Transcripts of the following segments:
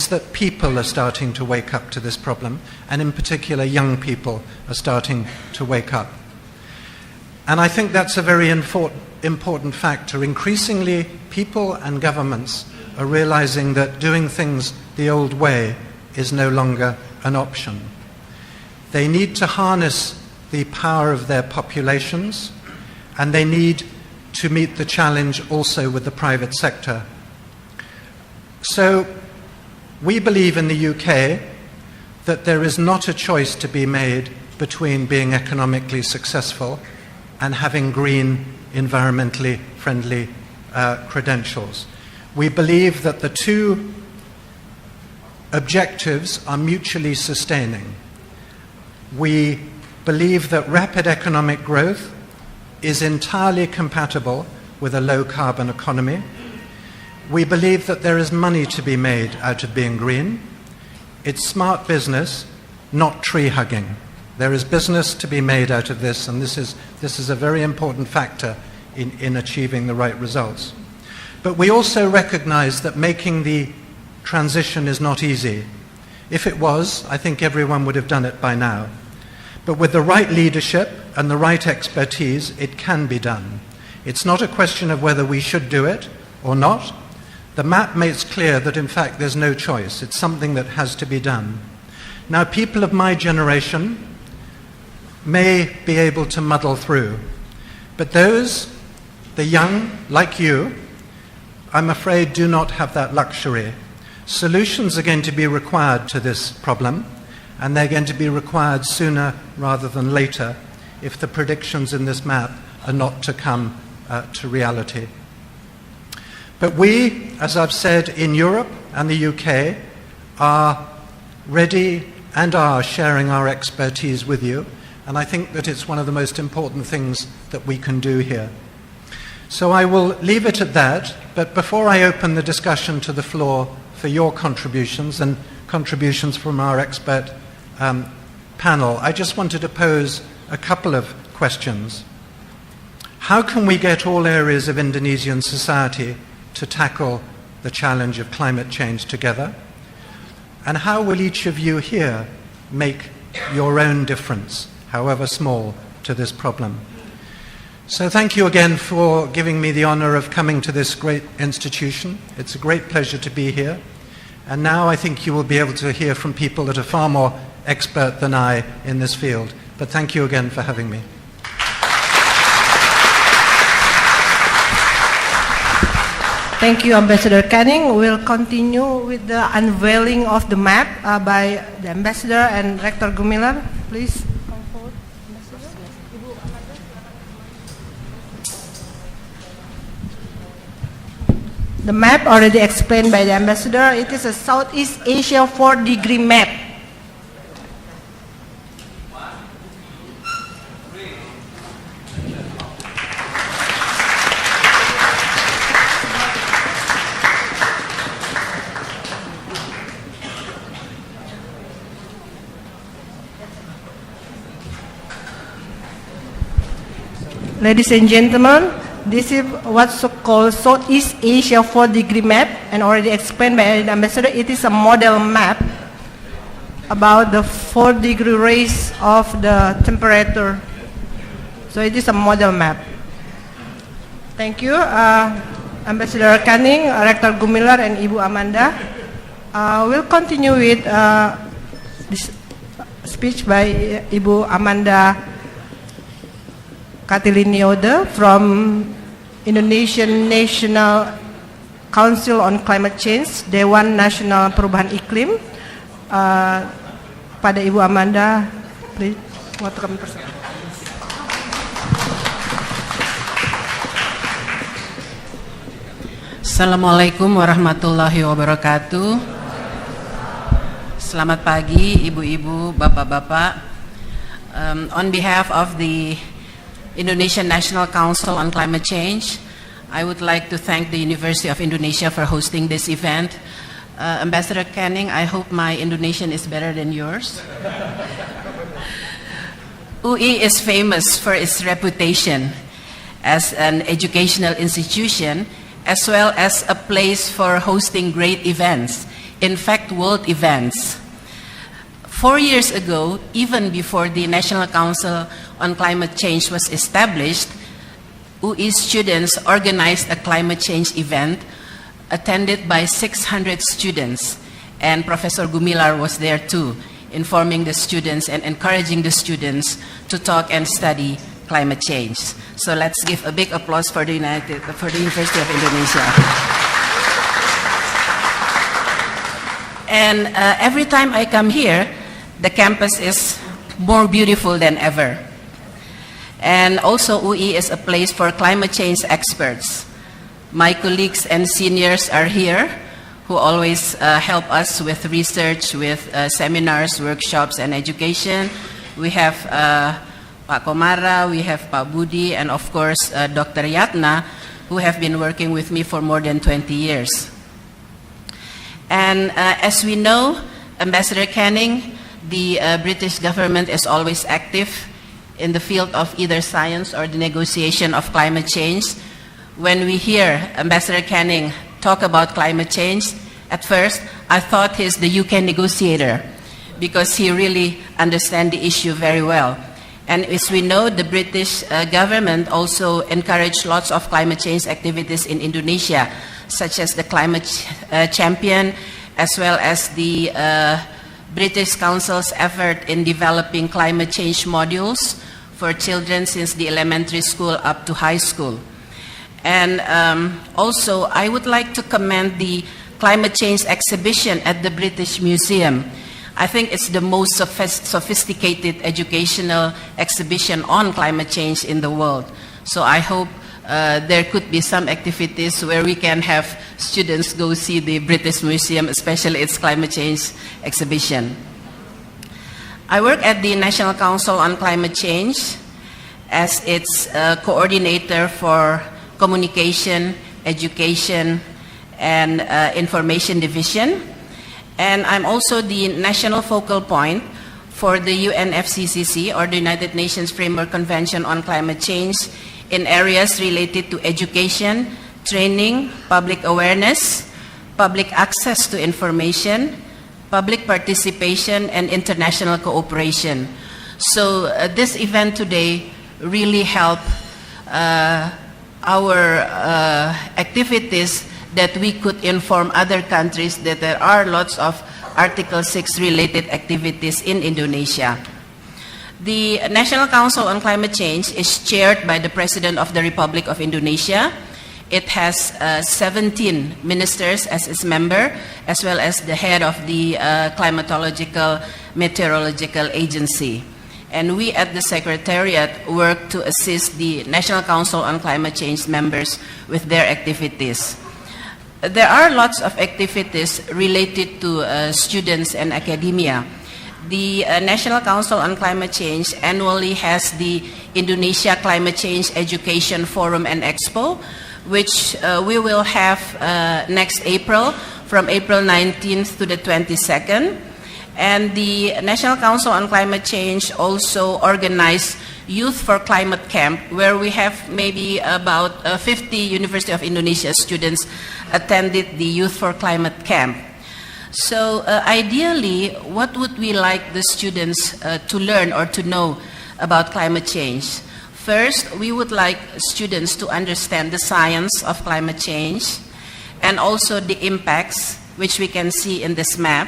It's that people are starting to wake up to this problem, and in particular young people are starting to wake up. And I think that's a very important factor. Increasingly, people and governments are realizing that doing things the old way is no longer an option. They need to harness the power of their populations, and they need to meet the challenge also with the private sector. So we believe in the UK that there is not a choice to be made between being economically successful and having green, environmentally friendly credentials. We believe that the two objectives are mutually sustaining. We believe that rapid economic growth is entirely compatible with a low-carbon economy. We believe that there is money to be made out of being green. It's smart business, not tree hugging. There is business to be made out of this, and this is a very important factor in achieving the right results. But we also recognize that making the transition is not easy. If it was, I think everyone would have done it by now. But with the right leadership and the right expertise, it can be done. It's not a question of whether we should do it or not. The map makes clear that, in fact, there's no choice. It's something that has to be done. Now, people of my generation may be able to muddle through, but those, the young, like you, I'm afraid do not have that luxury. Solutions are going to be required to this problem, and they're going to be required sooner rather than later if the predictions in this map are not to come to reality. But we, as I've said, in Europe and the UK, are ready and are sharing our expertise with you, and I think that it's one of the most important things that we can do here. So I will leave it at that, but before I open the discussion to the floor for your contributions and contributions from our expert panel, I just wanted to pose a couple of questions. How can we get all areas of Indonesian society to tackle the challenge of climate change together? And how will each of you here make your own difference, however small, to this problem? So thank you again for giving me the honor of coming to this great institution. It's a great pleasure to be here. And now I think you will be able to hear from people that are far more expert than I in this field. But thank you again for having me. Thank you, Ambassador Canning. We'll continue with the unveiling of the map by the Ambassador and Rector Gumilar. Please come forward, Ambassador. The map already explained by the Ambassador. It is a Southeast Asia 4-degree map. Ladies and gentlemen, this is what's called Southeast Asia 4-degree map, and already explained by the Ambassador. It is a model map about the 4-degree raise of the temperature. So it is a model map. Thank you, Ambassador Canning, Rector Gumilar, and Ibu Amanda. We'll continue with this speech by Ibu Amanda Katilinioda from Indonesian National Council on Climate Change, Dewan Nasional Perubahan Iklim. Pada Ibu Amanda, please, welcome. Assalamualaikum warahmatullahi wabarakatuh. Selamat pagi, ibu-ibu, bapak-bapak. On behalf of the Indonesian National Council on Climate Change, I would like to thank the University of Indonesia for hosting this event. Ambassador Canning, I hope my Indonesian is better than yours. UI is famous for its reputation as an educational institution, as well as a place for hosting great events, in fact, world events. 4 years ago, even before the National Council on Climate Change was established, UI students organized a climate change event attended by 600 students, and Professor Gumilar was there too, informing the students and encouraging the students to talk and study climate change. So let's give a big applause for the University of Indonesia. And every time I come here, the campus is more beautiful than ever. And also UI is a place for climate change experts. My colleagues and seniors are here who always help us with research, with seminars, workshops, and education. We have Pak Komara, we have Pak Budi, and of course Dr. Yatna, who have been working with me for more than 20 years. And as we know, Ambassador Canning, the British government is always active in the field of either science or the negotiation of climate change. When we hear Ambassador Canning talk about climate change, at first I thought he's the UK negotiator because he really understands the issue very well. And as we know, the British government also encouraged lots of climate change activities in Indonesia, such as the Climate Champion, as well as the British Council's effort in developing climate change modules for children since the elementary school up to high school. And also, I would like to commend the climate change exhibition at the British Museum. I think it's the most sophisticated educational exhibition on climate change in the world. So I hope there could be some activities where we can have students go see the British Museum, especially its climate change exhibition. I work at the National Council on Climate Change as its coordinator for communication, education, and information division. And I'm also the national focal point for the UNFCCC, or the United Nations Framework Convention on Climate Change, in areas related to education, training, public awareness, public access to information, public participation, and international cooperation. So this event today really helped our activities, that we could inform other countries that there are lots of Article 6 related activities in Indonesia. The National Council on Climate Change is chaired by the President of the Republic of Indonesia. It has 17 ministers as its member, as well as the head of the Climatological Meteorological Agency. And we at the Secretariat work to assist the National Council on Climate Change members with their activities. There are lots of activities related to students and academia. The National Council on Climate Change annually has the Indonesia Climate Change Education Forum and Expo, which we will have next April, from April 19th to the 22nd. And the National Council on Climate Change also organized Youth for Climate Camp, where we have maybe about 50 University of Indonesia students attended the Youth for Climate Camp. So ideally, what would we like the students to learn or to know about climate change? First, we would like students to understand the science of climate change and also the impacts, which we can see in this map.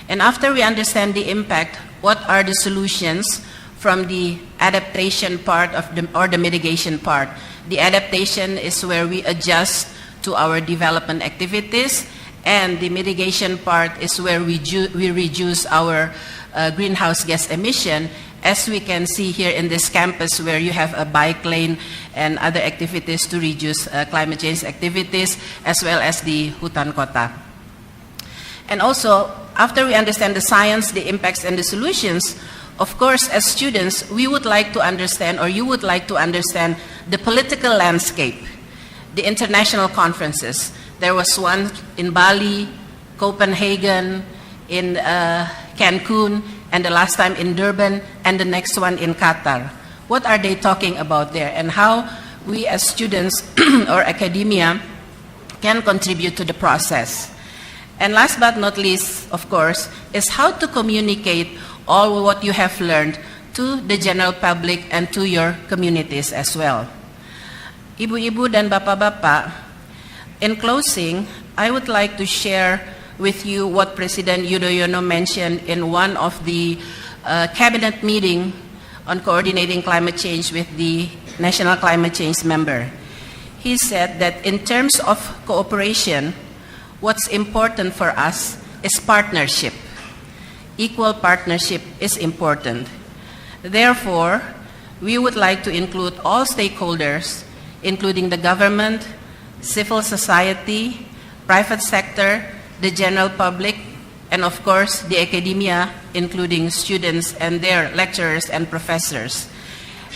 And after we understand the impact, what are the solutions from the adaptation part of or the mitigation part? The adaptation is where we adjust to our development activities, and the mitigation part is where we reduce our greenhouse gas emission, as we can see here in this campus, where you have a bike lane and other activities to reduce climate change activities, as well as the hutan kota. And also, after we understand the science, the impacts, and the solutions, of course, as students, we would like to understand, or you would like to understand, the political landscape, the international conferences. There was one in Bali, Copenhagen, in Cancun, and the last time in Durban, and the next one in Qatar. What are they talking about there, and how we as students or academia can contribute to the process? And last but not least, of course, is how to communicate all what you have learned to the general public and to your communities as well. Ibu-ibu dan bapak-bapak, in closing, I would like to share with you what President Yudhoyono mentioned in one of the cabinet meeting on coordinating climate change with the National Climate Change member. He said that in terms of cooperation, what's important for us is partnership. Equal partnership is important. Therefore, we would like to include all stakeholders, including the government, civil society, private sector, the general public, and of course the academia, including students and their lecturers and professors.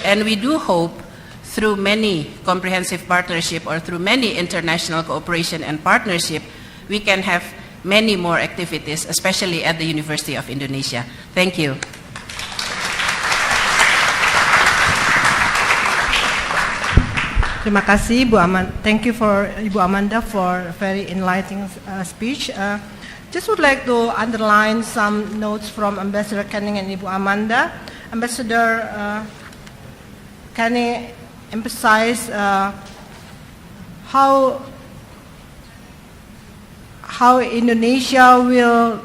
And we do hope through many comprehensive partnership or through many international cooperation and partnership, we can have many more activities, especially at the University of Indonesia. Thank you. Terima kasih, Ibu Amanda. Thank you for Ibu Amanda for a very enlightening speech. Just would like to underline some notes from Ambassador Canning and Ibu Amanda. Ambassador Canning emphasized how Indonesia will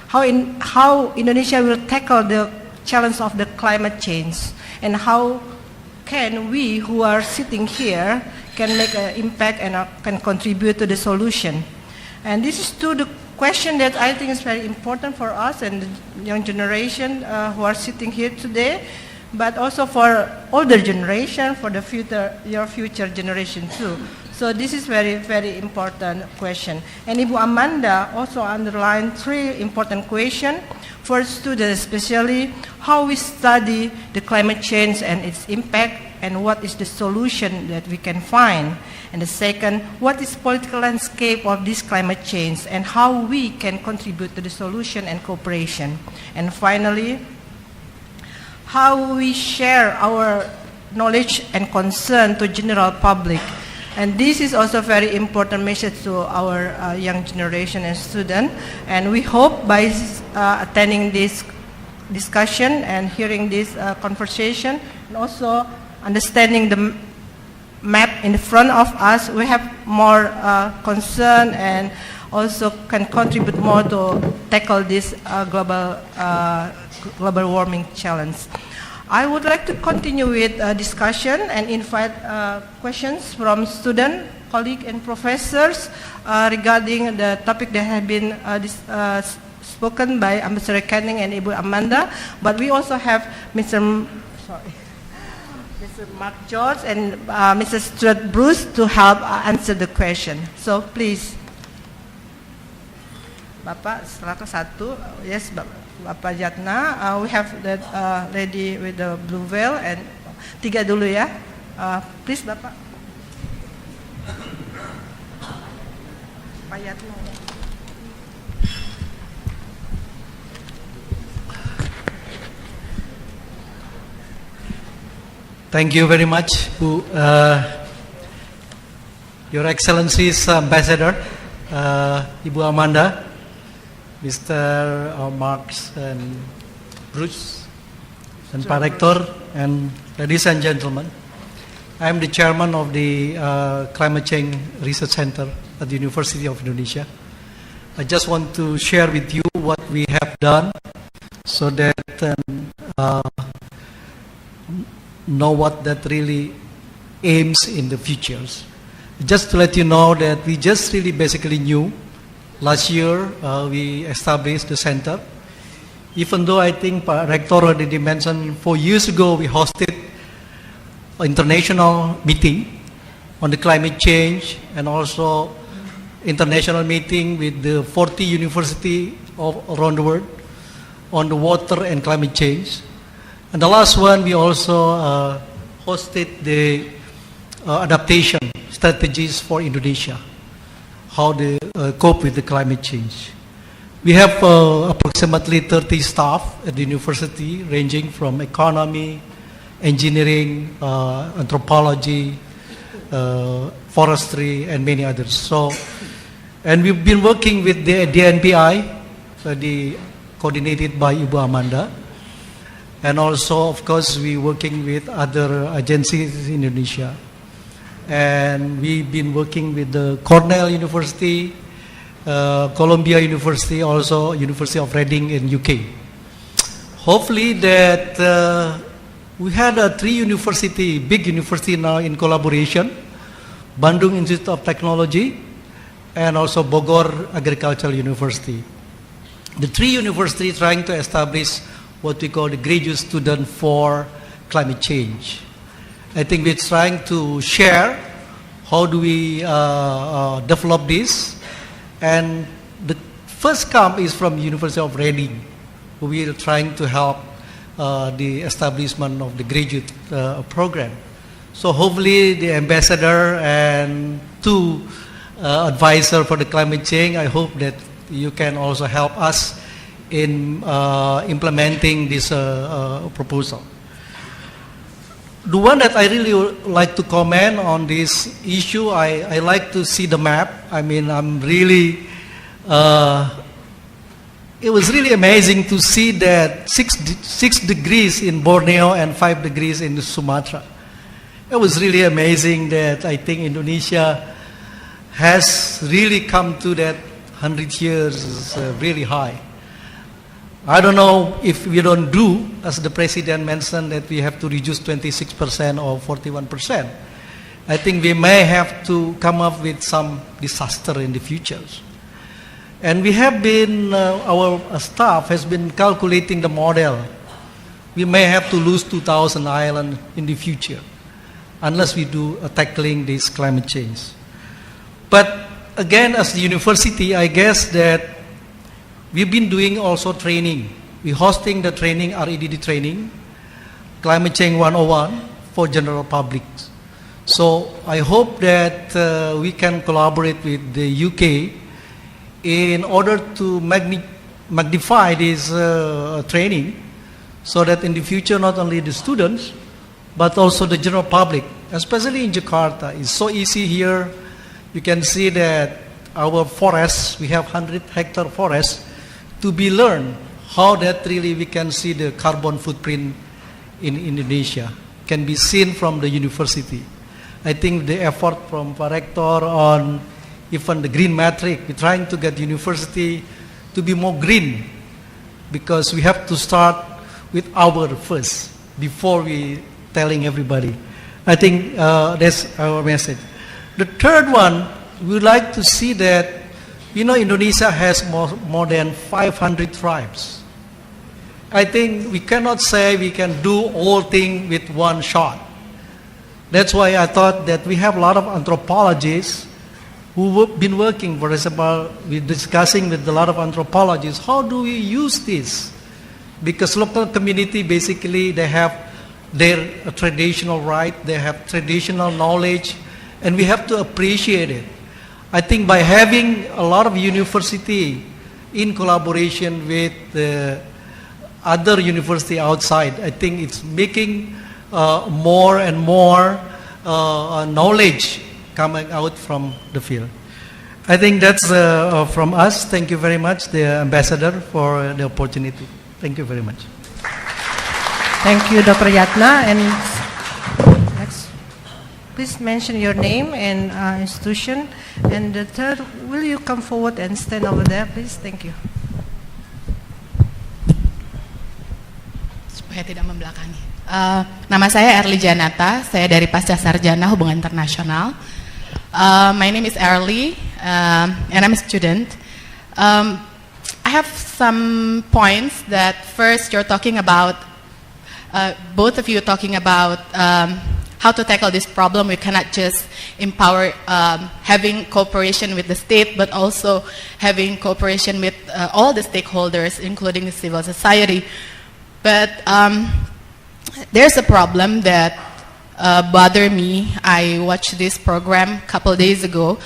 how Indonesia will tackle the challenge of the climate change, and how can we who are sitting here can make an impact and can contribute to the solution. And this is to the question that I think is very important for us and the young generation who are sitting here today, but also for older generation, for the your future generation too. So this is very, very important question. And Ibu Amanda also underlined 3 important questions for students, especially how we study the climate change and its impact, and what is the solution that we can find. And the second, what is political landscape of this climate change and how we can contribute to the solution and cooperation. And finally, how we share our knowledge and concern to general public. And this is also a very important message to our young generation and students. And we hope by attending this discussion and hearing this conversation, and also understanding the map in front of us, we have more concern and also can contribute more to tackle this global warming challenge. I would like to continue with discussion and invite questions from students, colleagues, and professors regarding the topic that have been spoken by Ambassador Canning and Ibu Amanda. But we also have Mr. Mark George and Mr. Stuart Bruce to help answer the question. So please. Bapak, silakan satu. Yes, Bapak Jatna. We have that lady with the blue veil, and 3 dulu ya. Please, Bapak. Pak Jatna. Thank you very much, Your Excellencies Ambassador, Ibu Amanda, Mr. Marx and Bruce, and Pak Rektor, and ladies and gentlemen. I am the chairman of the Climate Change Research Center at the University of Indonesia. I just want to share with you what we have done so that know what that really aims in the futures. Just to let you know that we just really basically knew last year we established the center. Even though I think Pak Rektor already mentioned 4 years ago we hosted an international meeting on the climate change, and also international meeting with the 40 universities around the world on the water and climate change. And the last one, we also hosted the adaptation strategies for Indonesia, how they cope with the climate change. We have approximately 30 staff at the university, ranging from economy, engineering, anthropology, forestry, and many others. So And we've been working with the DNPI, coordinated by Ibu Amanda. And also, of course, we're working with other agencies in Indonesia. And we've been working with the Cornell University, Columbia University, also University of Reading in UK. Hopefully that we had big university now in collaboration, Bandung Institute of Technology, and also Bogor Agricultural University. The three universities trying to establish what we call the graduate student for climate change. I think we're trying to share how do we develop this. And the first camp is from University of Reading. We are trying to help the establishment of the graduate program. So hopefully the ambassador and two advisor for the climate change, I hope that you can also help us in implementing this proposal. The one that I really would like to comment on this issue, I like to see the map. I mean, it was really amazing to see that 6 degrees in Borneo and 5 degrees in Sumatra. It was really amazing that I think Indonesia has really come to that 100 years is really high. I don't know if we don't do, as the President mentioned, that we have to reduce 26% or 41%. I think we may have to come up with some disaster in the future. And we have been, our staff has been calculating the model. We may have to lose 2,000 islands in the future, unless we do tackling this climate change. But again, as the university, I guess that we've been doing also training. We're hosting the training, REDD training, Climate Change 101 for general public. So I hope that we can collaborate with the UK in order to magnify this training so that in the future not only the students but also the general public, especially in Jakarta. It's so easy here. You can see that our forests, we have 100-hectare forests, to be learned how that really we can see the carbon footprint in Indonesia can be seen from the university. I think the effort from Pak Rector on even the green matrix, we're trying to get university to be more green because we have to start with our first before we telling everybody. I think that's our message. The third one, we would like to see that Indonesia has more than 500 tribes. I think we cannot say we can do all things with one shot. That's why I thought that we have a lot of anthropologists who have been working, for example, we're discussing with a lot of anthropologists, how do we use this? Because local community, basically, they have their traditional right, they have traditional knowledge, and we have to appreciate it. I think by having a lot of university in collaboration with other university outside, I think it's making more and more knowledge coming out from the field. I think that's from us. Thank you very much, the ambassador, for the opportunity. Thank you very much. Thank you, Dr. Yatna. And next, please mention your name and institution. And the third, will you come forward and stand over there, please? Thank you. Supaya tidak membelakangi. Nama saya Erli Janata, saya dari Pasca Sarjana Hubungan Internasional. My name is Erli, and I'm a student. I have some points that first you're talking about, both of you talking about how to tackle this problem. We cannot just empower having cooperation with the state, but also having cooperation with all the stakeholders, including the civil society. But there's a problem that bother me. I watched this program a couple days ago.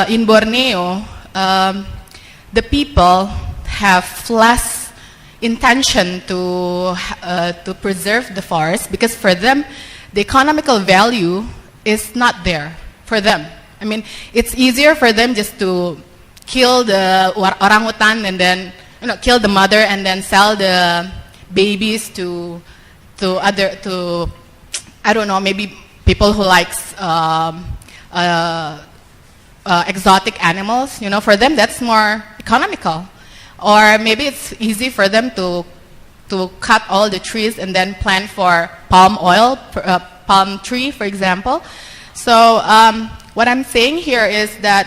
In Borneo, the people have less intention to preserve the forest because for them, the economical value is not there for them. I mean, it's easier for them just to kill the orangutan and then kill the mother and then sell the babies to I don't know, maybe people who likes exotic animals. For them that's more economical. Or maybe it's easy for them to cut all the trees and then plant for palm oil, palm tree, for example. So what I'm saying here is that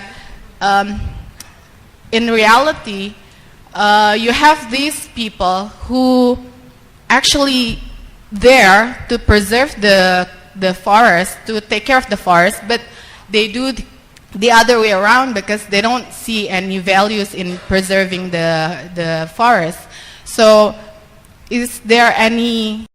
in reality, you have these people who actually there to preserve the forest, to take care of the forest, but they do the other way around because they don't see any values in preserving the forest. So is there any